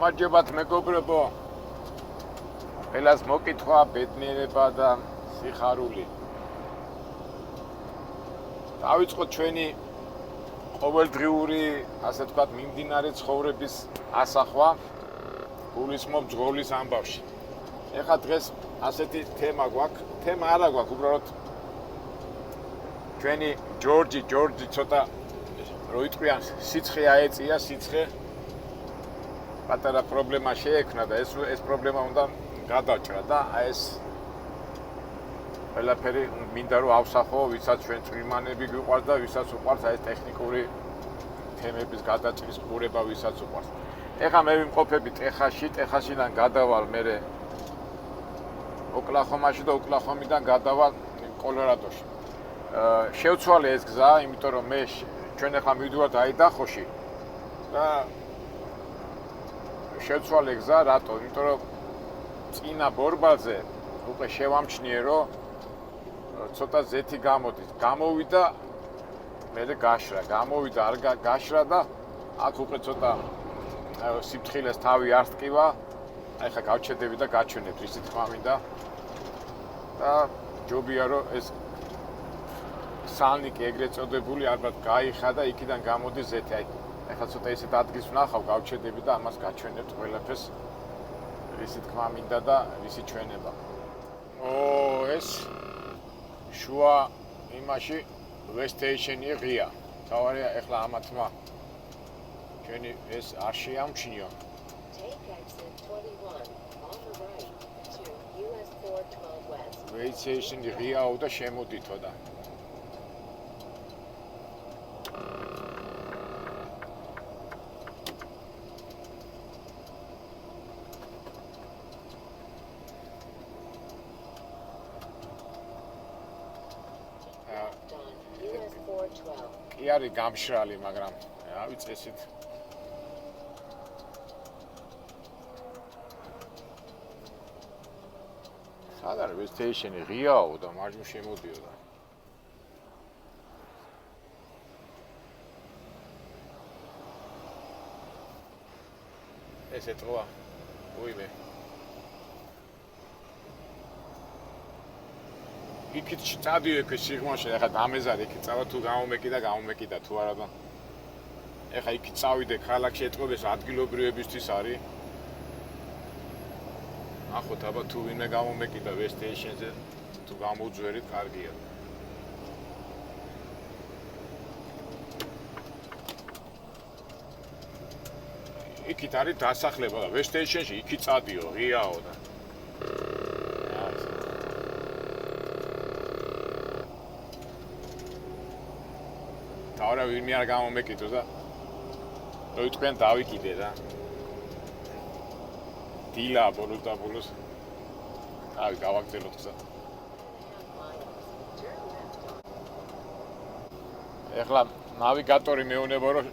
გამარჯობათ მეგობრებო. ყველას მოკითხვა, ბედნიერება და სიხარული. დავიწყოთ ჩვენი ყოველდღიური, ასე ვთქვათ, მიმდინარე ცხოვრების ასახვა გულისხმობ ძღოლის ამბავში. ეხლა დღეს ასეთი თემა გვაქვს, თემა არა გვაქვს, უბრალოდ ჩვენი ჯორჯი ცოტა რო იტყვიან სიცხე აეწია, სიცხე პატარა პრობლემა შეექმნა და ეს პრობლემა უნდა გადაჭრა და ეს ყველაფერი მინდა რომ ავსახო, ვისაც ჩვენ წვიმანები გვიყვარს და ვისაც უყვარს ეს ტექნიკური თემების გადაჭრის ყურება, ვისაც უყვარს. ეხლა მე ვიმყოფები ტეხასიდან გადავალ მე ოკლაჰომაში და ოკლაჰომიდან გადავალ კოლორადოში. შევცვალე ეს გზა, იმიტომ რომ მე ჩვენ ახლა მივდივართ აიდაჰოში და შევცვალე გზა, რატო? იმიტომ რომ წინა ბორბალზე უკვე შევამჩნიე, რომ ცოტა ზეთი გამოდის. გამოვიდა მე გაშრა, გამოვიდა არ გაშრა და აქ უკვე ცოტა სიფთხილეს თავი არ ტკივა. აი ხა გავჩედები და გაჩვენებ, ისი თქმა მინდა. და ჯობია რომ ეს სალნიკი ეგრეთ წოდებული ალბათ გაიხა და იქიდან გამოდის ზეთი. აი ეხლა ცოტა ისეთ ადგილს ვნახავ, გავჩედები და ამას გაჩვენებთ ყველაფერს. ისი თქმა მინდა და ისი ჩვენება. ეს შუა იმაში ვესტეიშენი ღია. თავარია ეხლა ამათმა ჩვენი ეს არ შეამჩნიო. ვესტეიშენი ღიაო და შემოდითო და კი არის გამშრალი, მაგრამ რავი წესით. სად არის ვესტეიშენი ღიაო და მარჯვნივ შემოდიოდა. ეს ეტყვა. უიმე. იქით წადიო ეს სიღმაში, ეხლა დამეზარი იქით წავა თუ გამომეკიდა თუ არა და ეხლა იქით წავიდე ქალაქში ეტყობეს ადგილობრივებისთვის არის. ახოთ აბა თუ ვინმე გამომეკიდა ვესტეიშენზე თუ გამოუძვერით კარგია. იქით არის დასახლება და ვესტეიშენში იქით წადიო ღიაო და არა ვინმე არ გამომეკიდო და რო იტყვიან დავიკიდე და დილა ბოლოს აი გავაგზავნოთ გზა. ეხლა ნავიგატორი მეუნება რომ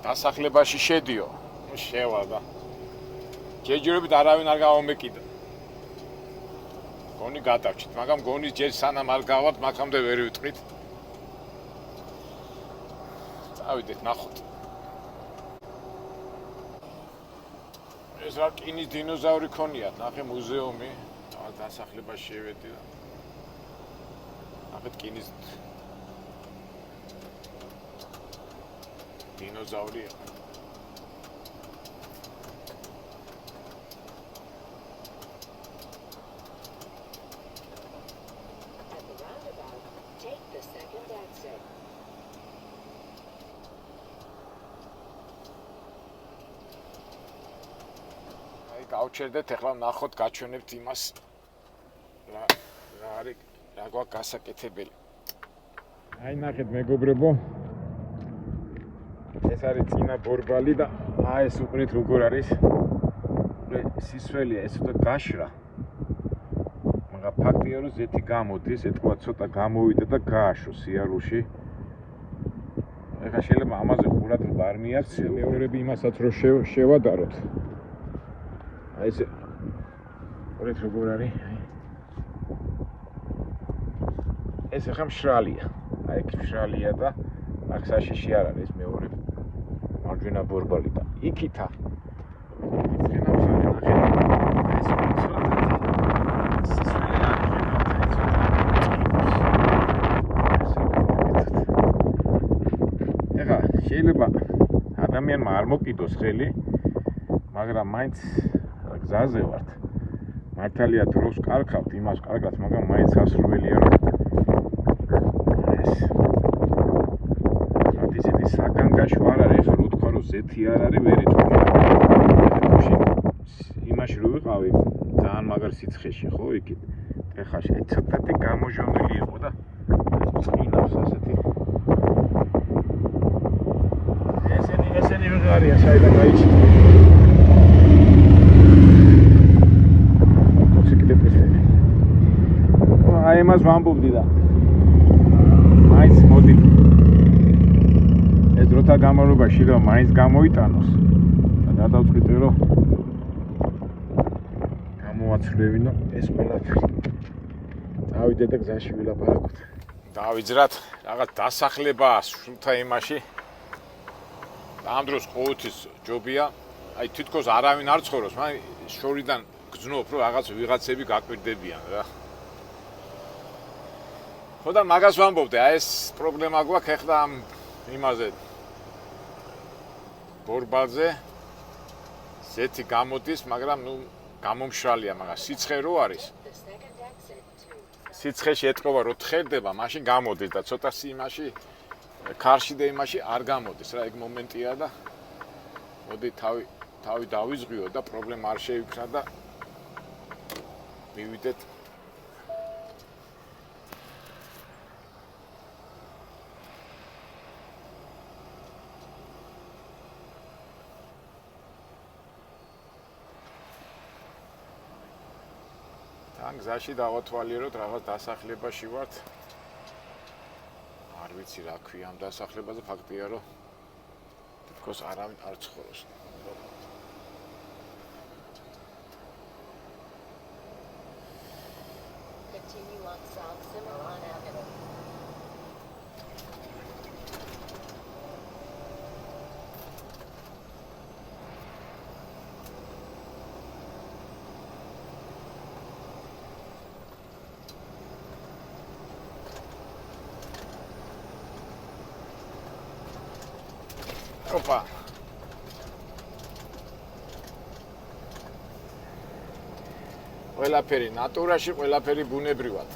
დასახლებაში შედიო. შევა და ჯერჯერობით არავინ არ გამომეკიდა. გონი გადავჭით, მაგრამ გონის ჯერ სანამ არ გავართ, მაგამდე ვერ ვიტყვით. ავიდეთ ნახოთ. ეს რა რკინის დინოზავრი ქონიათ, ნახე მუზეუმი, დასახლებაში შევედი და ნახე რკინის დინოზავრია. გავჩერდეთ, ეხლა ნახოთ, გაჩვენებთ იმას რა არის, რა გვაქვს გასაკეთებელი. აი ნახეთ მეგობრებო. ეს არის წინა ბორბალი და ეს უყურეთ როგორ არის. სისველია, ეს ცოტა გაშრა. მაგრამ ფაქტია რომ ზეთი გამოდის, ეთქვა ცოტა გამოვიდა და გააშო სიარულში. ეხლა შეიძლება ამაზე ყურადღება არ მიაქციო. მეორები იმასაც რომ შევადაროთ. აი ეს უყურეთ როგორ არის. ეს ახლა მშრალია. აი ეს მშრალია და აქ საშიში არ არის მეორე მარჯვენა ბორბალი და იქითა. ეს შეიძლება ადამიანმა არ მოკიდოს ხელი, მაგრამ მაინც გზაზე ვართ. მართალია დროს კარგავთ, იმას კარგად, მაგრამ მაინც ასრულია რომ ისეთი საგანგაშო არ არის, ხა რო თქვა რომ ზეთი არ არის, ვერ იტყვი. იმაში რო ვიყავი, ძალიან მაგარ სიცხეში, ხო, იქით. ეხლა ცოტათი გამოჟონილი იყო და წინავს ასეთი. ესენი ვიღარია, საიდან გაიჭი. მოტოციკლეტის ფერი. აი მას ვამბობდი და მაინც მოდი. ეს დროთა განმავლობაში რომ მაინც გამოიტანოს და გადავწყვიტე რომ გამოვაცვლევინო ეს ყველაფერი. დავიდე და გზაში ვილაპარაკოთ. დავიძრათ რაღაც დასახლებაა სულთა იმაში. ამ დროს ყოველთვის ჯობია, აი თითქოს არავინ არ ცხოვრობს, მაგრამ შორიდან გძნობ რომ რაღაც ვიღაცები გაკვირდებიან რა. ხო და მაგას ვამბობდი, აი ეს პრობლემა გვაქვს ეხლა ამ იმაზე ბორბალზე ზეთი გამოდის, მაგრამ ნუ გამომშრალია, მაგრამ სიცხე რო არის. სიცხეში ეთქობა რომ თხერდება, მაშინ გამოდის და ცოტა იმაში ქარში და იმაში არ გამოდის რა, ეგ მომენტია და მოდი თავი დავიზღვიო და პრობლემა არ შეიქმნა და მივიდეთ თან გზაში დავათვალიეროთ რაღაც დასახლებაში ვართ. არ ვიცი რა ქვია ამ დასახლებაზე, ფაქტია რომ თითქოს არავინ არ ცხოვრობს. Opa. ყველაფერი ნატურაში, ყველაფერი ბუნებრივად.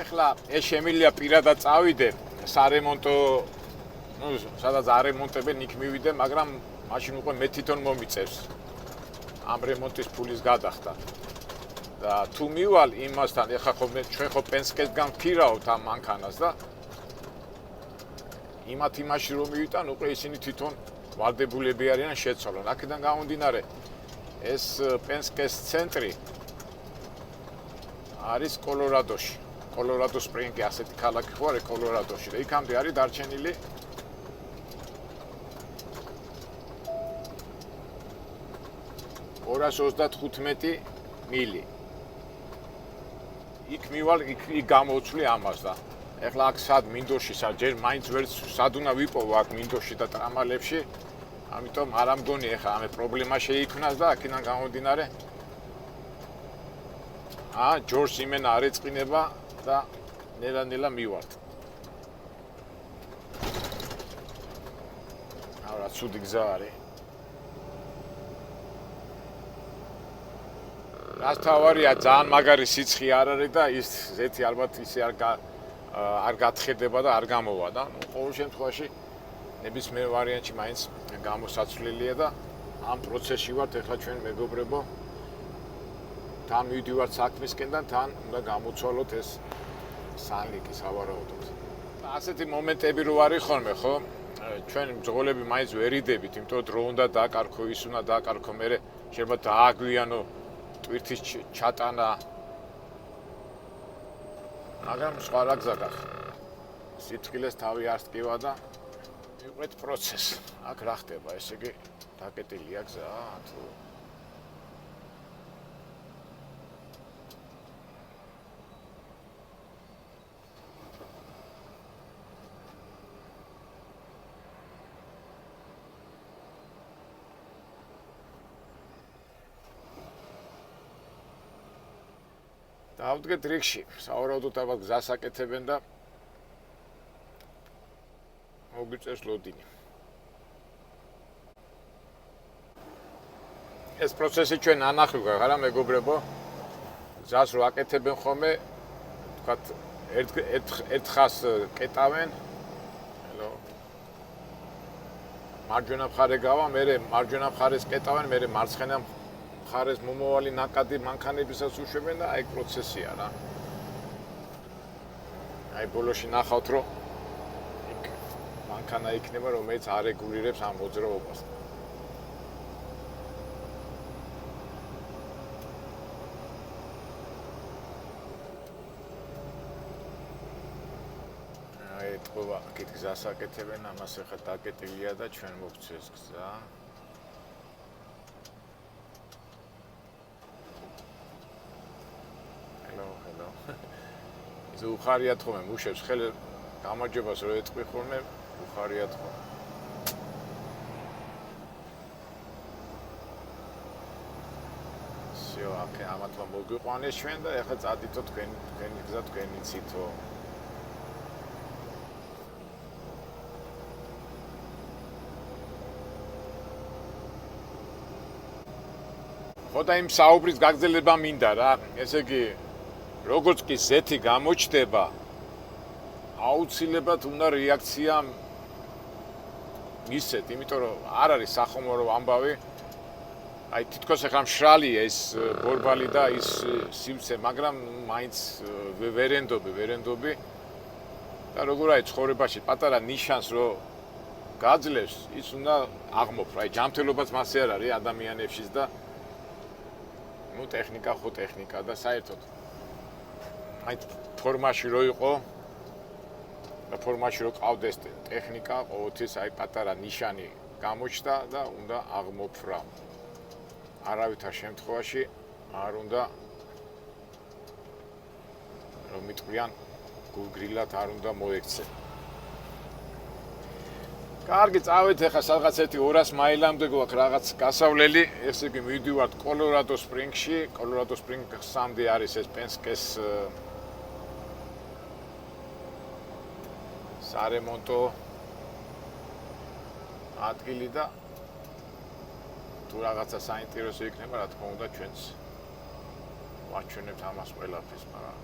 ეხლა ეს შემიძლია პირადად წავიდე სარემონტო, ну, სადაც არემონტებენ, იქ მივიდე, მაგრამ მაშინ უკვე მე თვითონ მომიწევს ამ რემონტის ფულის გადახდა. და თუ მივალ იმასთან, ეხლა ჩვენ ხო პენსკესგან ვქირავთ ამ მანქანას და იმაში რომ მივიტან, უკვე ისინი თვითონ ვალდებულები არიან შეცვალონ. აქედან გამომდინარე, ეს პენსკეს ცენტრი არის კოლორადოში. კოლორადო სპრინგი ასეთი ქალაქი ხო არის კოლორადოში და იქამდე არის დარჩენილი 235 მილი. იქ მივალ, იქ გამოვცვლი ამას და ეხლა აქ სად მინდორში, ჯერ მაინც ვერ სად უნდა ვიპოვო აქ მინდორში და ტრამალებში, ამიტომ არ ამგონი ეხლა ამე პრობლემა შეიქმნას და აქედან გამომდინარე ჯორჯს იმენა არ ეწყინება და ნელა მივართ. რა ცუდი გზა არის. რას თავარია, ძალიან მაგარი სიცხე არ არის და ის ზეთი ალბათ ისე არ გათხედება და არ გამოვა და ყოველ შემთხვევაში ნებისმიერ ვარიანტში მაინც გამოსაცვლელია და ამ პროცესში ვართ ეხლა ჩვენ მეგობრებო. თან მივდივართ საქმისკენ და თან უნდა გამოცვალოთ ეს სანლიკი სავარაუდოდ. ასეთი მომენტები რო არის ხოლმე, ხო? ჩვენ მძღოლები მაინც ვერიდებით, იმიტომ რომ დრო უნდა დააკარგო, ის უნდა დააკარგო, მერე შეიძლება დააგვიანო ტვირთის ჩატანა. მაგრამ სხვა რა გზა გაქვს. სიტყილეს თავი არ სკივა და მივყვეთ პროცესს. აქ რა ხდება, ესე იგი დაკეტილია გზა თუ დავდგეთ რიგში, სავარაუდოდ ალბათ გზას აკეთებენ და მოგვიწევს ლოდინი. ეს პროცესი ჩვენ ანახი ვგავ, არა მეგობრებო? გზას რო აკეთებენ ხოლმე, თქვათ ერთხას კეტავენ. ელო. მარჯვენა მხარე გავა, მერე მარჯვენა მხარეს კეტავენ, მერე მარცხენა მხარეს მომავალი ნაკადი მანქანებისაც უშვებენ და აი პროცესია რა. აი ბოლოში ნახავთ რომ იქ მანქანა იქნება რომელიც არეგულირებს ამ მოძრაობას. აი თქობა აქეთ გზას აკეთებენ, ამას ახლა დაკეტილია და ჩვენ მოგწეს გზა. ეს უხარიათ ხოლმე მუშებს ხელი გამარჯვებას რო ეთქვი ხოლმე უხარიათ ხოლმე. всё, აქ ამათმა მოგვიყვანეს ჩვენ და ეხლა წადითო თქვენი გზა თქვენი ცითო. ხო და იმ საუბრის გაგრძელება მინდა რა. ესე იგი როგორც კი ზეთი გამოჩდება, აუცილებლად უნდა რეაქცია მისცეთ, იმიტომ რომ არ არის სახომორო ამბავი. აი თითქოს ახლა მშრალია ეს ბორბალი და ის სივცე, მაგრამ მაინც ვერენდობი და როგორ არის ცხოვრებაში პატარა ნიშანს რო გაძლევს, ის უნდა აღმოფრა. აი ჯანმრთელობაც მასე არ არის ადამიანებშიც და ნუ ტექნიკა ხო ტექნიკა და საერთოდ აი ფორმაში რო იყო და ფორმაში რო ყავდეს ტექნიკა ყოველთვის აი პატარა ნიშანი გამოჩნდა და უნდა აღმოფრა. არავითარ შემთხვევაში არ უნდა რომ მიტყვიან გულგრილად არ უნდა მოექცე. კარგი, წავედით ახლა სადღაც 200 მაილამდე გვაქვს რაღაც გასავლელი, ესე იგი მივდივართ კოლორადო სპრინგში, კოლორადო სპრინგსამდე არის ეს პენსკეს სარემონტო ადგილი და თუ რაღაცა საინტერესო იქნება, რა თქმა უნდა, ჩვენც ვაჩვენებთ ამას ყველაფერს, მაგრამ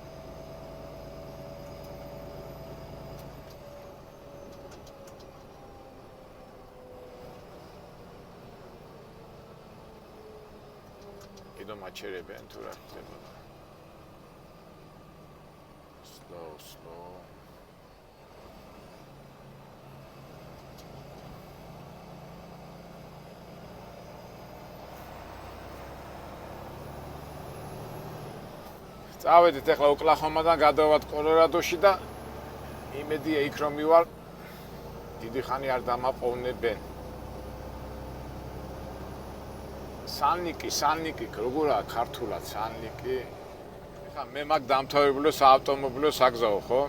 კიდო მაჩერებენ თუ რა ხდება. Slow. წავედით ახლა ოკლაჰომადან გადავართ კოლორადოში და იმედია იქ რომ მივარ დიდი ხანი არ დამაყოვნებენ. სალნიკი, როგორაა ქართულად სალნიკი? ეხლა მე მაგ დამთავრებულო საავტომობილო საგზაო, ხო?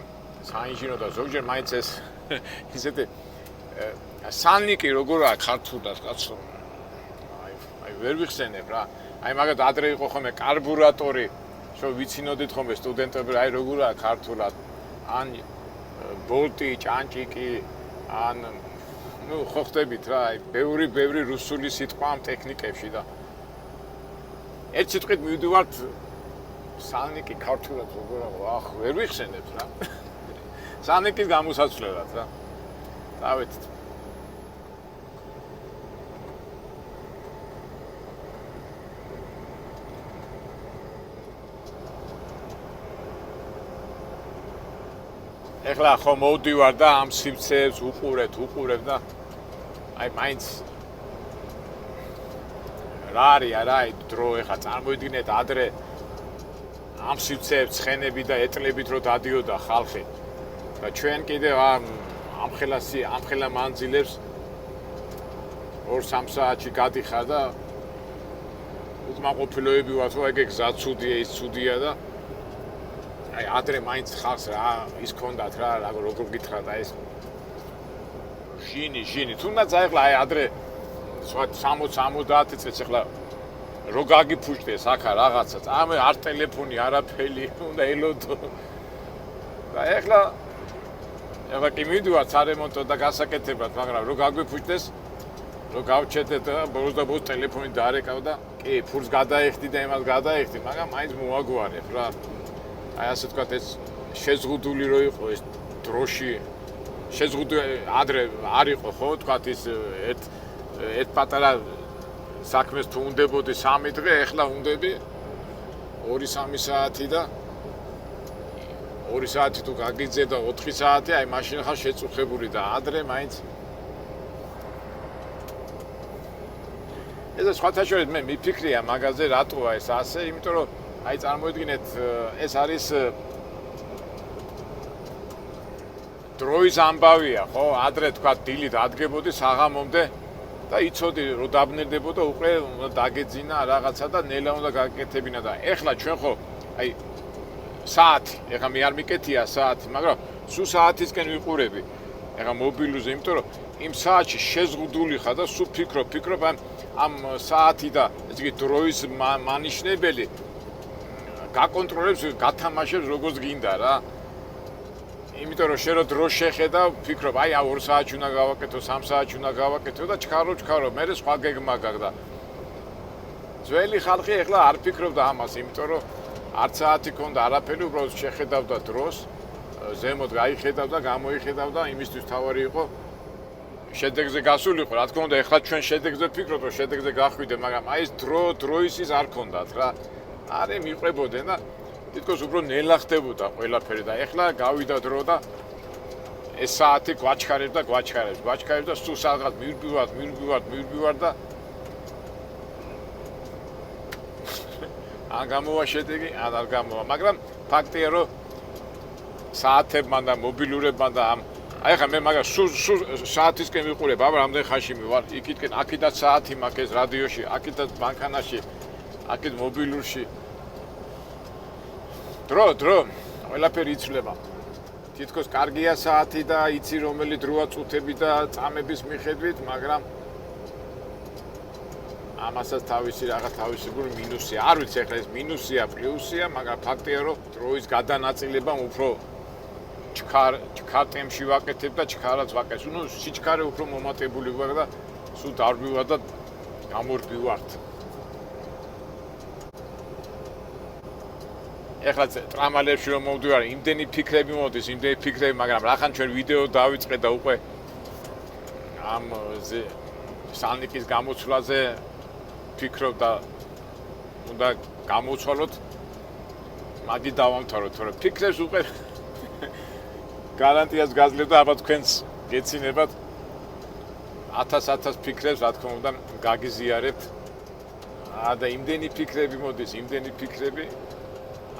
საინჟინრო და ზოგჯერ მაინც ეს ისეთი სალნიკი როგორაა ქართულად, კაცო? აი ვერ ვიხსენებ რა. აი მაგათ ადრე იყო ხოლმე კარბურატორი, რომ ვიცინოდით ხოლმე სტუდენტები, აი როგორაა ქართულად? ან ბოლტი, ჭანჭიკი, ან ნუ ხო ხდებით რა, აი ბევრი რუსული სიტყვა ამ ტექნიკებში და ერთ სიტყვით მივდივართ სალნიკი ქართულად როგორაა, ახ ვერ ვიხსენებ რა. სალნიკის გამოსაცვლელად რა. დავეთით. ეხლა ხო მოვდივარ და ამ სივცეებს უყურებ და აი მაინც რა არის არა აი დრო ეხლა წარმოიდგინეთ ადრე ამ სივცეებს ცხენები და ეტლებით რო დადიოდა ხალხი და ჩვენ კიდევ ამხელა მანძილებს 2-3 საათში გადიხარ და უკმაყოფილოები ვართ რომ ეგ გზა ცუდია ის ცუდია და აი ადრე მაინც ხალხს რა ის ქონდათ რა როგორ გითხრათ აი ეს ჟინი თუნდაც აი ახლა აი ადრე 60-70 წელს ახლა რო გაგიფუშტეს ახლა რაღაცა, წამე არ ტელეფონი, არაფერი, უნდა ელოდო. და ეხლა კი მივიდივარ სარემონტო და გასაკეთებლად, მაგრამ რო გაგვიფუშტეს, რო გავჩეთეთ და ბოლოს და ბოლოს ტელეფონი დაარეკავდა, კი, ფურს გადაეხდი და იმას გადაეხდი, მაგრამ მაინც მოაგვარებ რა. აი ასე ვთქვათ, ეს შეზღუდული რო იყო ეს დროში, შეზღუდული ადრე არ იყო ხო, ვთქვათ ის ერთ პატარა საქმეს თუ უნდებოდი 3 დღე, ეხლა უნდები 2-3 საათი და 2 საათი თუ გაგიძე და 4 საათი, აი მაშინ ხარ შეწუხებული და ადრე მაინც ეს სხვათა შორის მე მიფიქრია მაგაზე რატოა ეს ასე, იმიტომ რომ აი წარმოიდგინეთ ეს არის დროის ამბავია, ხო? ადრე თქვა დილით ადგებოდი საღამომდე და იცოდი რომ დაბნელდებოდა უკვე დაგეძინა რაღაცა და ნელა უნდა გაკეთებინა და ეხლა ჩვენ ხო აი საათი, ეხლა მე არ მიკეთია საათი, მაგრამ სულ საათისკენ ვიყურები. ეხლა მობილუზე, იმიტომ რომ იმ საათში შეზღუდული ხარ და სულ ფიქრობ ამ საათი და ესე იგი დროის მანიშნებელი გაკონტროლებს, გათამაშებს როგორც გინდა რა. იმიტომ რომ შენ რო დრო შეხედავ, ფიქრობ, აი 2 საათში უნდა გავაკეთო, 3 საათში უნდა გავაკეთო და ჩქარო, მე სხვა გეგმა გაქვს და ძველი ხალხი ეხლა არ ფიქრობდა ამას, იმიტომ რომ არც საათი ქონდა არაფერი, უბრალოდ შეხედავდა დროს, ზემოთ გაიხედავდა, გამოიხედავდა, იმისთვის თავარი იყო შედეგზე გასულიყო, რა თქმა უნდა, ეხლა ჩვენ შედეგზე ვფიქრობ, რომ შედეგზე გახვიდე, მაგრამ აი ეს დროის ის არ ქონდათ რა. არე მიყვებოდნენ და თითქოს უფრო ნელა ხდებოდა ყველაფერი და ეხლა გავიდა დრო და ეს საათი გვაჩქარებს და სულ რაღაც მივირბივარ და ან გამოვა შედეგი, ან არ გამოვა, მაგრამ ფაქტია რომ საათებმა და მობილურებმა და აი ხა მე მაგას სულ საათისკენ ვიყურებ, აბა რამდენ ხანში მივარ, აქედაც საათი მაქვს ეს რადიოში, აქედაც ბანკანაში, აქეთ მობილურში. დრო, ყველაფერი იცვლება. თითქოს კარგია საათი და იცი რომელი დროა წუთები და წამების მიხედვით, მაგრამ ამასაც თავისებური მინუსია. არ ვიცი ახლა ეს მინუსია, პლუსია, მაგრამ ფაქტია რომ დროის გადანაწილებამ უფრო ჩქარ ტემპში ვაკეთებ და ჩქარაც ვაკეთებ. ნუ სიჩქარე უფრო მომატებული ვარ და სულ დარბივარ და გამორბივართ. ეხლა ტრამალებში რომ მოვდივარ, იმდენი ფიქრები მოდის, მაგრამ რახან ჩვენ ვიდეო დავიწყე და უკვე ამ სალნიკის გამოცვლაზე ფიქრობ და უნდა გამოცვალოთ, მაგი დავამთავროთ, თორე ფიქრებს უკვე გარანტიას გაძლევ და აბა თქვენს გეცინებათ 1000 ფიქრებს, რა თქმა უნდა, გაგიზიარებთ. და იმდენი ფიქრები მოდის,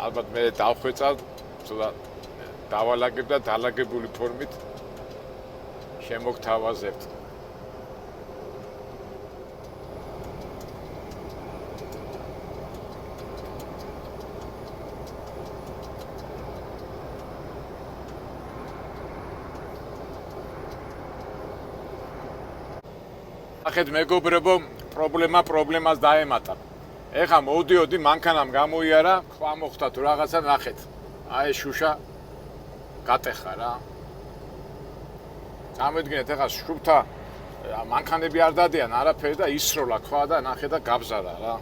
ალბათ მე დავხვეწავ, ცოტა დავალაგებ და დალაგებული ფორმით შემოგთავაზებთ. ახეთ მეგობრებო, პრობლემას დაემატა. ეხა მოვდიოდი, მანქანამ გამოიარა, ხვა მოხდა თუ რაღაცა ნახეთ. აი შუშა გატეხა რა. წარმოიდგინეთ, ეხა შუბთა მანქანები არ დადიან არაფერი და ისროლა ხვა და ნახე და გაბზარა რა.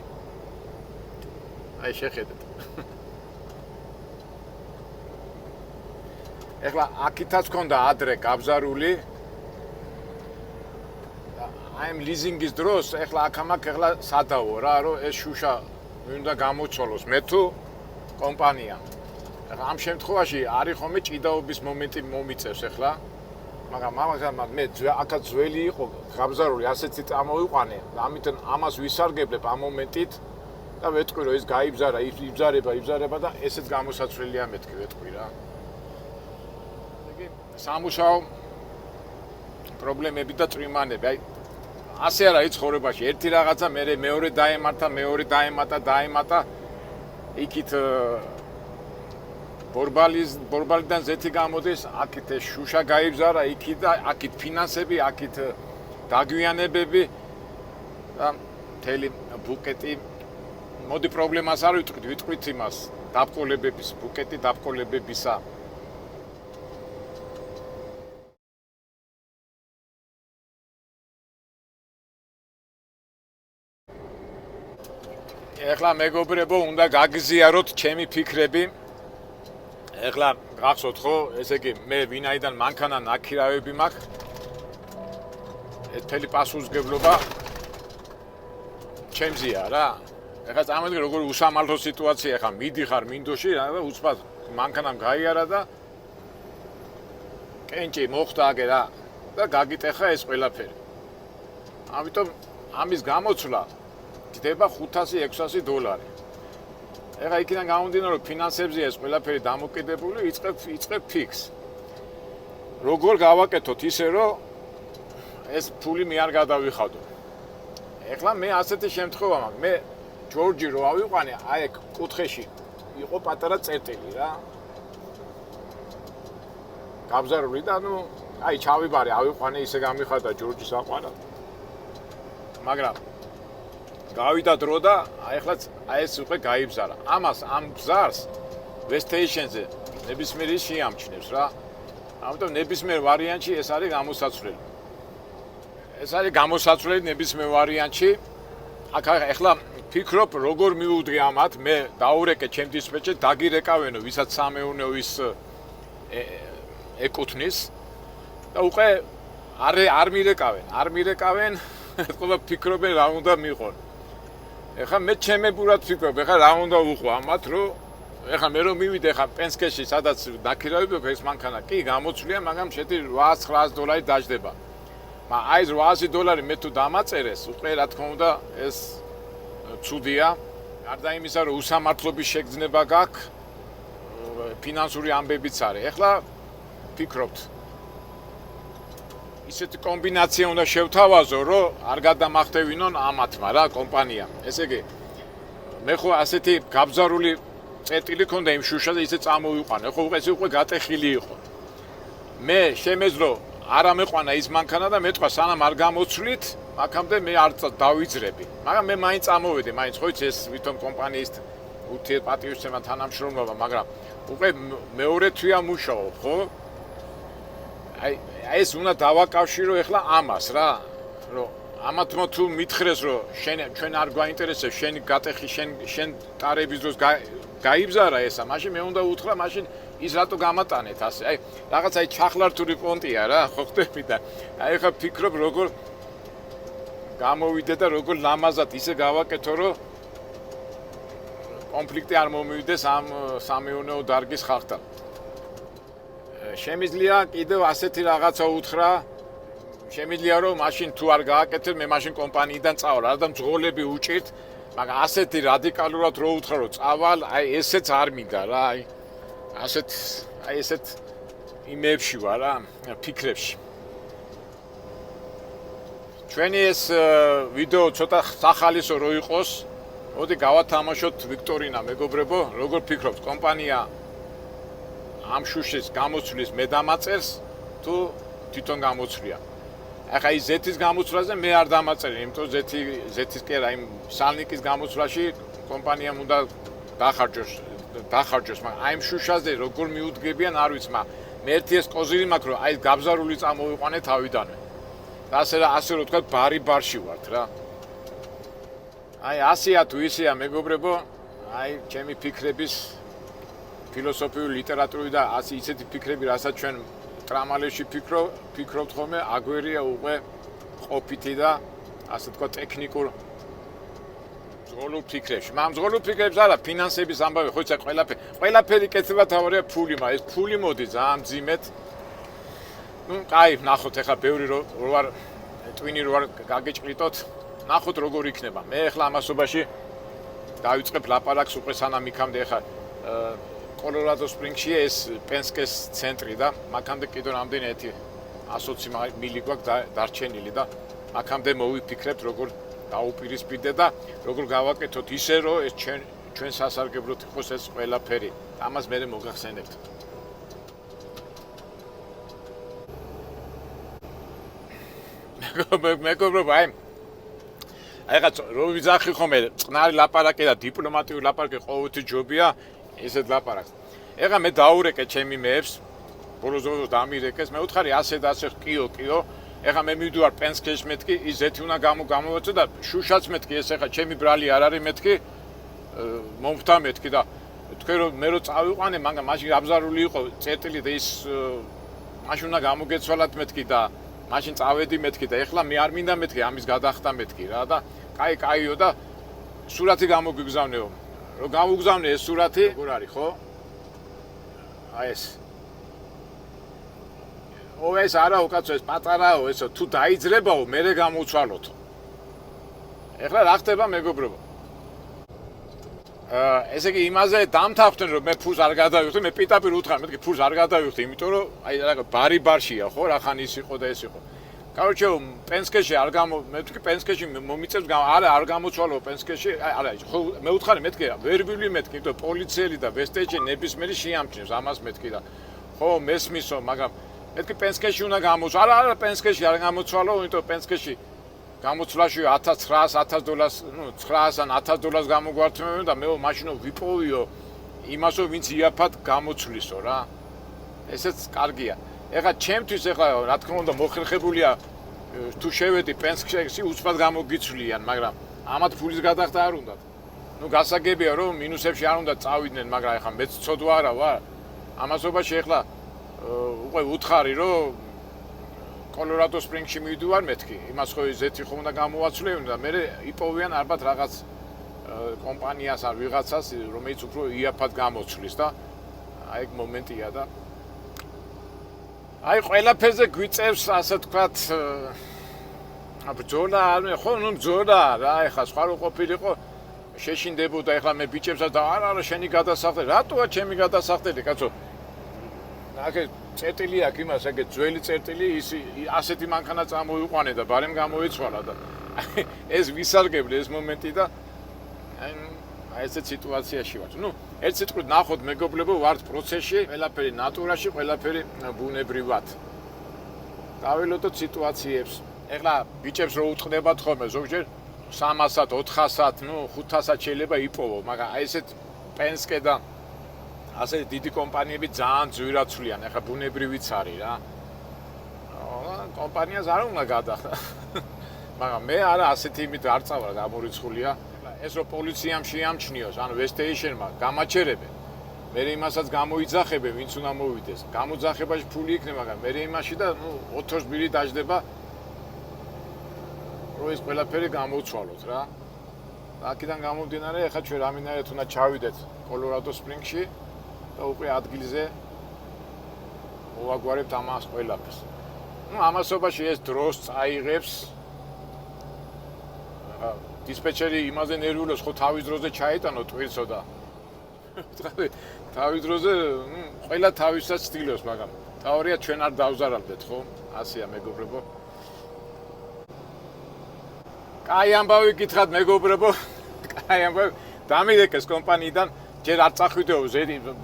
აი შეხედეთ. ეხლა აქითაც ქონდა ადრე გაბზარული. აი ამ ლიზინგის დროს ეხლა აქ ეხლა სადაო რა, რომ ეს შუშა უნდა გამოცვალოს მე თუ კომპანია. ეხლა ამ შემთხვევაში არის ხომე ჭიდაობის მომენტი მომიწევს ეხლა. მაგრამ მე აქაც ძველი იყო გაბზარული, ასეთი წამოვიყვანე, ამიტომ ამას ვისარგებლებ ამ მომენტით და ვეთქვი რომ ეს გაიბზარა, იბზარება და ესეც გამოსაცვლელია მეთქი ვეთქვი რა. იგი სამუშაო პრობლემები და წვიმანები, აი ასე არ არის ცხოვრებაში, ერთი რაღაცა მეორე დაემატა, იქით ბორბალიდან ზეთი გამოდის, აქეთ შუშა გაიბზარა, იქით და აქით ფინანსები, აქით დაგვიანებები და მთელი ბუკეტი მოდი პრობლემას არ ვიტყვით, ვიტყვით იმას დაბკოლებების, ბუკეტი დაბკოლებებისა. ეხლა მეგობრებო, უნდა გაგზიაროთ ჩემი ფიქრები. ეხლა გახსოვთ ხო, ესე იგი მე ვინაიდან მანქანა ნაქირავები მაქვს. ეთელი პასუხისგებლობა ჩემზეა რა. ეხლა წამოიდგინე როგორი უსამართლო სიტუაცია, ეხლა მიდიხარ მინდოში და უცბად მანქანამ გაიარა და კენჭი მოხდა აგე რა და გაგიტეხა ეს ყველაფერი. ამიტომ ამის გამოცვლა ხდება $500-600. ეხლა იქიდან გამომდინარე, რომ ფინანსებზე ეს ყველაფერი დამოკიდებული, იწყებ ფიქს. როგორ გავაკეთოთ ისე, რომ ეს ფული მე არ გადავიხადო. ეხლა მე ასეთი შემთხვევა მაქვს. მე ჯორჯი რო ავიყვანე, აი ეგ კუთხეში იყო პატარა წერტილი რა. გაბზარული და ნუ აი ჩავიბარე, ავიყვანე, ისე გამიხადა ჯორჯის აყვანა. მაგრამ გავიდა დრო და ახლა ეს უკვე გაიბზარა. ამას ამ ბზარს ვესტეიშენზე ნებისმიერი შეამჩნევს რა. ამიტომ ნებისმიერ ვარიანტში ეს არის გამოსაცვლელი. ეს არის გამოსაცვლელი ნებისმიერ ვარიანტში. აქ ახლა ფიქრობ როგორ მივუძღე ამათ, მე დაურეკე ჩემ დისპეჩერს, დაგირეკავენო, ვისაც სამეურნეო ის ეკუთვნის და უკვე არ მირეკავენ, ეთქობა ფიქრობენ რა უნდა მიყონ. ეხლა მე ჩემებურად ვფიქრობ, ეხლა რა უნდა უყვა ამათ, რომ ეხლა მე რომ მივიდე ეხლა პენსკეში, სადაც ნაქირავებ ეს მანქანა, კი გამოცვლია, მაგრამ შედი $800-900 დაждდება. მაგრამ აი $800 მე თუ დამაწერეს, უკვე რა თქმა უნდა ეს ცუდია. გარდა იმისა, რომ უსამართლობის შეგრძნება გაქვს, ფინანსური ამბებიც არის. ეხლა ფიქრობთ ისეთი კომბინაცია უნდა შევთავაზო, რომ არ გადამახტევინონ ამათმა რა კომპანიამ. ესე იგი, მე ხო ასეთი გაბზარული წერტილი ქონდა იმ შუშაზე, ისე წამოვიყვანე. ხო ეს უკვე გატეხილი იყო. მე შემეძლო არ ამეყვანა ის მანქანა და მეტყვა სანამ არ გამოცვლით, აქამდე მე არ დავიძრები. მაგრამ მე მაინც წამოვედი, მაინც ხო იცი ეს ვითომ კომპანიის ურთიერთპატივისცემა თანამშრომლობა, მაგრამ უკვე მეორე თვია მუშაობ, ხო? აი ეს უნდა დავაკავშირო ეხლა ამას რა, რომ ამათმა თუ მითხრეს, რომ ჩვენ არ გვაინტერესებს შენი გატეხი, შენ ტარების დროს გაიბზარა ესა, მაშინ მე უნდა უთხრა, მაშინ ის რატო გამატანეთ ასე. აი რაღაც აი ჩახლართული პონტია რა, ხო ხდები და აი ხა ფიქრობ როგორ გამოვიდე და როგორ ლამაზად ისე გავაკეთო, რომ კონფლიქტი არ მომივიდეს ამ სამეურნეო დარგის ხალხთან. შემიძლია კიდევ ასეთი რაღაცა უთხრა, შემიძლია რომ მაშინ თუ არ გააკეთებ, მე მაშინ კომპანიიდან წავალ, რა და მძღოლები უჭირთ, მაგრამ ასეთი რადიკალურად რო უთხრა, რომ წავალ, აი ესეც არ მინდა რა, აი ესეთ იმებში ვარ რა, ფიქრებში. ჩვენი ეს ვიდეო ცოტა სახალისო რო იყოს, მოდი გავათამაშოთ ვიქტორინა, მეგობრებო, როგორ ფიქრობთ, კომპანია ამ შუშის გამოცვლის მე დამაწერს თუ თვითონ გამოცვლია. ახლა ის ზეთის გამოცვლაზე მე არ დამაწერე, იმიტომ ზეთის კი არა, იმ სალნიკის გამოცვლაში კომპანიამ უნდა დახარჯოს, მაგრამ აი იმ შუშაზე როგორ მიუდგებიან არ ვიცი, მაგრამ მე ერთი ეს კოზირი მაქვს, რომ აი გაბზარული წამოვიყვანე თავიდანვე. და ასე რომ თქვა ბარში ვართ რა. აი ასეა თუ ისეა მეგობრებო, აი ჩემი ფიქრების ფილოსოფიური, ლიტერატურული და ისეთი ფიქრები, რასაც ჩვენ ტრამალებში ფიქრობთ ხოლმე, აგვერია უკვე ყოფითი და ასე თქვა ტექნიკურ მძღოლურ ფიქრებში. მაგრამ მძღოლურ ფიქრებს არა, ფინანსების ამბავი, ხო იცი, ყველაფერი კეთება თავარია ფული, მაგრამ ეს ფული მოდის ძალიან მძიმედ. ნუ, კაი, ნახოთ ახლა ბევრი რო ვარ ტვინი რო ვარ გაგეჭყლიტოთ, ნახოთ როგორ იქნება. მე ახლა ამასობაში დავიწყებ ლაპარაკს უკვე სანამ იქამდე ახლა კოლორადო სპრინგში ეს პენსკეს ცენტრი და მაგამდე კიდევ რამდენიმე 120 მილი გვაქვს დარჩენილი და მაგამდე მოვიფიქრებთ როგორ დაუპირისპირდე და როგორ გავაკეთოთ ისე რომ ეს ჩვენ სასარგებლოდ იყოს ეს ყველაფერი. ამას მე მოგახსენებთ. მეგობრებო, აი აიღაც რო ვიძახი ხოლმე წყნარი ლაპარაკი და დიპლომატიური ლაპარაკი ყოველთვის ჯობია ესეთ ლაპარაკს. ეხლა მე დაურეკე ჩემი მეებს, ბოლოს დამირეკეს, მე უთხარი ასე და ასე კიო. ეხლა მე მივდივარ პენსკეში მეთქი, ის ზეთი უნდა გამოვაცო და შუშაც მეთქი, ეს ეხლა ჩემი ბრალი არ არის მეთქი, მომხდა მეთქი და თქვენ რომ მე რო წავიყვანე, მაგრამ მაშინ აბზარული იყო წერტილი და ის მაშინ უნდა გამოგეცვალათ მეთქი და მაშინ წავედი მეთქი და ეხლა მე არ მინდა მეთქი, ამის გადახდა მეთქი რა და კაიო და სურათი გამოგიგზავნეო. რო გამოგზავნე ეს სურათი, როგორ არის ხო? აი ეს ეს არა უკაცო ეს პატარაო ესო თუ დაიძრებაო მე გამოვცვალოთო. ეხლა რა ხდება მეგობრებო? ესე იგი იმაზე დამთავრდნენ რომ მე ფულს არ გადავიხდი, მე პიტაპირ უთხრა მეთქი ფულს არ გადავიხდი, იმიტომ რომ აი რა ბარი-ბარშია ხო, რახან ის იყო და ეს იყო. Короче, პენსკეში არ მეთქი პენსკეში მომიწევს არ გამოცვალო პენსკეში, არა, ხო მე უთხარი მეთქი ვერ ვილი მეთქი, იმიტომ პოლიციელი და ვესტეჯი ნებისმიერი შეამჩნევს ამას მეთქი და ხო მესმისო, მაგრამ მეთქი პენსკეში უნდა გამოცვალო. არა, პენსკეში არ გამოცვალო, იმიტომ პენსკეში გამოცვლაში $1900, ნუ $900 ან $1000 გამოგვართმევენ და მე მაშინო ვიპოვიო იმასო ვინც იაფად გამოცვლისო რა. ესეც კარგია. ეხლა ჩემთვის ეხლა რა თქმა უნდა მოხერხებულია თუ შევედი პენსკეში უცბად გამოგიცვლიან, მაგრამ ამათ ფულის გადახდა არ უნდათ. ნუ გასაგებია რომ მინუსებში არ უნდა წავიდნენ, მაგრამ ეხლა მეც ცოდვა არა ვარ. ამასობაში ეხლა უკვე უთხარი რომ კოლორადო სპრინგში მივდივარ მეთქი. იმას ხო ზეთი ხომ უნდა გამოვაცვლევენ და მე იპოვიან ალბათ რაღაც კომპანიას არ ვიღაცას, რომელიც უფრო იაფად გამოცვლის და აი ეგ მომენტია და აი ყველაფერზე გვიწევს ასე თქვათ ბრძოლა, ხო ნუ ბრძოლა რა, ეხლა სხვა რო ყოფილიყო შეშინდებოდა, ეხლა მე ბიჭებსაც და არა შენი გადასახდელი, რატოა ჩემი გადასახდელი, კაცო? აქ წერტილი აქვს იმას, ეგ ძველი წერტილი, ის ასეთი მანქანა წამოვიყვანე და ბარემ გამოიცვალა და ეს ვისარგებლე ეს მომენტი და აი ესეთ სიტუაციაში ვარ. ნუ ერთ სიტყვით ნახოთ მეგობრებო, ვართ პროცესში, ყველაფერი ნატურაში, ყველაფერი ბუნებრივად. დაველოდოთ სიტუაციებს. ეხლა ბიჭებს რო უთხრდებათ ხოლმე ზოგჯერ 300-ად, 400-ად, ნუ 500-ად შეიძლება იპოვო, მაგრამ აი ესეთ პენსკე და ასე დიდი კომპანიები ძალიან ძვირაცვლიან, ეხლა ბუნებრივიც არის რა. კომპანიას არ უნდა გადახდა. მაგრამ მე არა ასეთი იმით არ წავალ გამორიცხულია. ეს რო პოლიციამ შეამჩნიოს, ანუ ვესტეიშენმა გამაჩერებენ. მე იმასაც გამოიძახებენ, ვინც უნდა მოვიდეს. გამოძახებაში ფული იქნება, მაგრამ მე იმაში და ნუ 4 თვით დაждდება რომ ეს ყველაფერი გამოვცვალოთ რა. აქედან გამომდინარე, ეხლა ჩვენ რამინაირად უნდა ჩავიდეთ კოლორადო სპრინგში და უკვე ადგილზე მოვაგვარებთ ამას ყველაფერს. ნუ ამასობაში ეს დროს წაიღებს. დისპეჩერი იმაზე ნერვიულობს, ხო თავის დროზე ჩაიტანო ტვირთსო და თავის დროზე ყველა თავისაც ცდილობს, მაგრამ თავია ჩვენ არ დავზარალდეთ, ხო? ასეა მეგობრებო. კაი ამბავი გითხრათ მეგობრებო. კაი ამბავი დამირეკეს კომპანიიდან, ჯერ არ წახვიდეო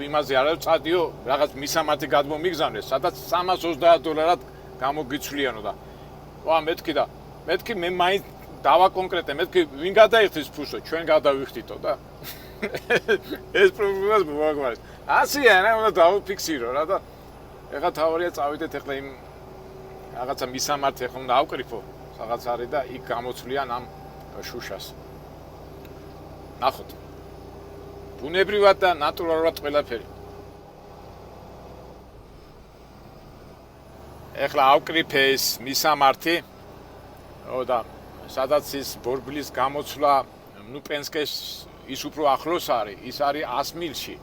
იმაზე არა წადიო, რაღაც მისამართი გადმომიგზავნეს, სადაც $320 გამოგიცვლიანო და ვა მეთქი მე მაინც დავაკონკრეტე, მეთქი ვინ გადაიხდის ფულსო, ჩვენ გადავიხდითო და ეს პრობლემას მოვაგვარეთ. ასეა რა, უნდა დავფიქსირო რა და ეხლა თავია წავიდეთ ეხლა იმ რაღაცა მისამართი ეხლა უნდა ავკრიფო, რაღაც არის და იქ გამოცვლიან ამ შუშას. ნახოთ. ბუნებრივად და ნატურალურად ყველაფერი. ეხლა ავკრიფე ეს მისამართი და სადაც ის ბორბლის გამოცვლა, ნუ პენსკეს ის უფრო ახლოს არის, ის არის 100 მილში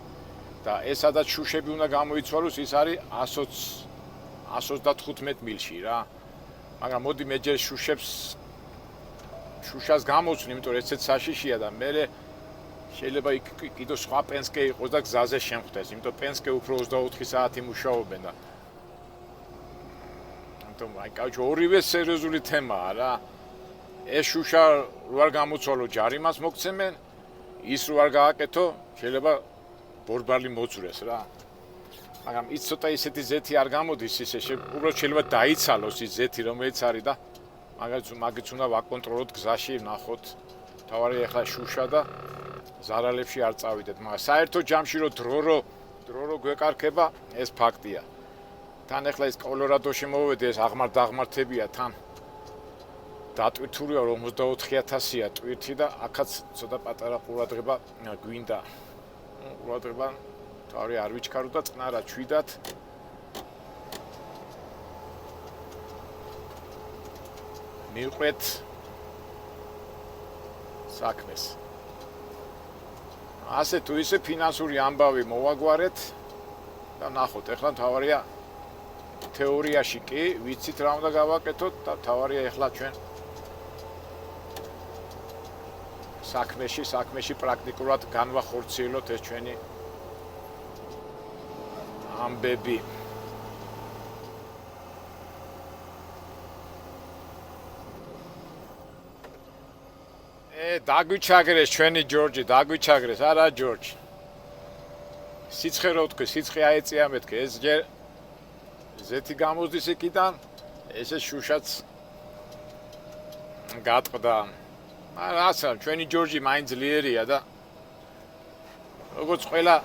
და ეს სადაც შუშები უნდა გამოიცვალოს, ის არის 125 მილში რა. მაგრამ მოდი მე ჯერ შუშას გამოვცვნი, იმიტომ რომ ესეც საშიშია და მე შეიძლება იქ კიდევ სხვა პენსკე იყოს და გზაზე შემხვდეს, იმიტომ პენსკე უფრო 24 საათი მუშაობენ და ამიტომ აი კაუჩ ორივე სერიოზული თემაა რა. ეს შუშა რო არ გამოცვალო ჯარიმას მოგცემენ, ის რო არ გააკეთო, შეიძლება ბორბალი მოძვრეს რა. მაგრამ ის ცოტა ისეთი ზეთი არ გამოდის, ისე უბრალოდ შეიძლება დაიცალოს ის ზეთი რომელიც არის და მაგიც უნდა ვაკონტროლოთ გზაში, ნახოთ. თავარია ახლა შუშა და ზარალებში არ წავიდეთ, მაგრამ საერთო ჯამში რომ დრო გვეკარქება, ეს ფაქტია. თან ახლა ის კოლორადოში მოვედი, ეს აღმართებია თან. დატვირთულია 54,000-ია ტვირთი და აქაც ცოტა პატარა ყურადღება გვინდა. ყურადღება თავი არ ვიჩქარო და წყნარად ჩვიდათ. მივყვეთ საქმეს. ასე თუ ისე ფინანსური ამბავი მოვაგვარეთ და ნახოთ, ეხლა თავარია თეორიაში კი ვიცით რა უნდა გავაკეთოთ და თავარია ეხლა ჩვენ საქმეში პრაქტიკულად განვახორციელოთ ეს ჩვენი ამბები. დაგვიჩაგრეს ჩვენი ჯორჯი, დაგვიჩაგრეს, არა ჯორჯი. სიცხე რო თქვი, სიცხე აეწია მეთქე, ეს ჯერ ზეთი გამოსდის იქიდან, ესე შუშაც გატყდა. რაცა, ჩვენი ჯორჯი მაინც ძლიერია და როგორც ყველა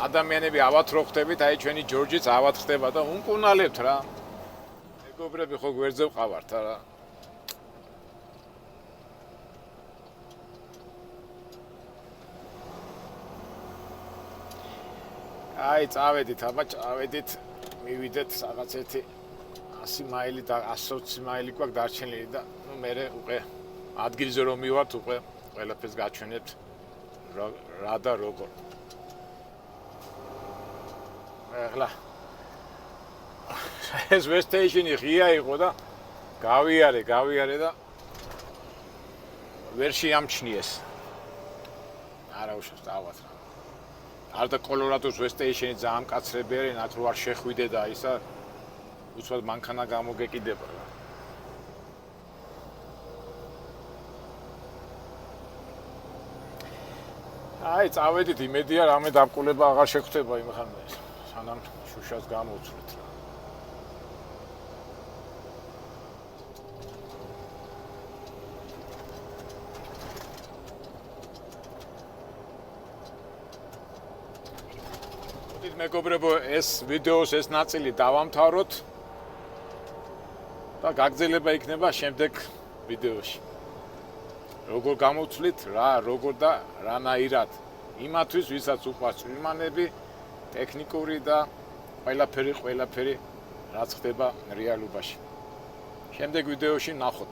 ადამიანები ავად რო ხდებით, აი ჩვენი ჯორჯიც ავად ხდება და უნკუნალებთ რა. მეგობრები ხო გვერდზე ვყავართ რა. აი წავედით, აბა წავედით, მივიდეთ რაღაც ერთი 100 მაილი და 120 მაილი გვაქვს დარჩენილი და ნუ მე უკვე ადგილზე რომ მივართ, უკვე ყველაფერს გაჩვენებთ რა და როგორ. ეხლა ეს ვესტეიშენი ღია იყო და გავიარე და ვერ შეამჩნიეს. არა უშავს დავათ რა. არ და კოლორადოს ვესტეიშენი ძალიან მკაცრები არიან, აქ რო არ შეხვიდე და ისა უცბად მანქანა გამოგეკიდება რა. აი წავედით, იმედია რამე დაბკულება აღარ შეხვდება იმხანდა ეს. სანამ შუშას გამოვცვლით რა. მეგობრებო, ეს ვიდეოს ეს ნაწილი დავამთავროთ და გაგრძელება იქნება შემდეგ ვიდეოში. როგორ გამოვცვლით, როგორ და რანაირად. იმათვის, ვისაც უყვარს წვრილმანები, ტექნიკური და ყველაფერი რაც ხდება რეალობაში. შემდეგ ვიდეოში ნახოთ.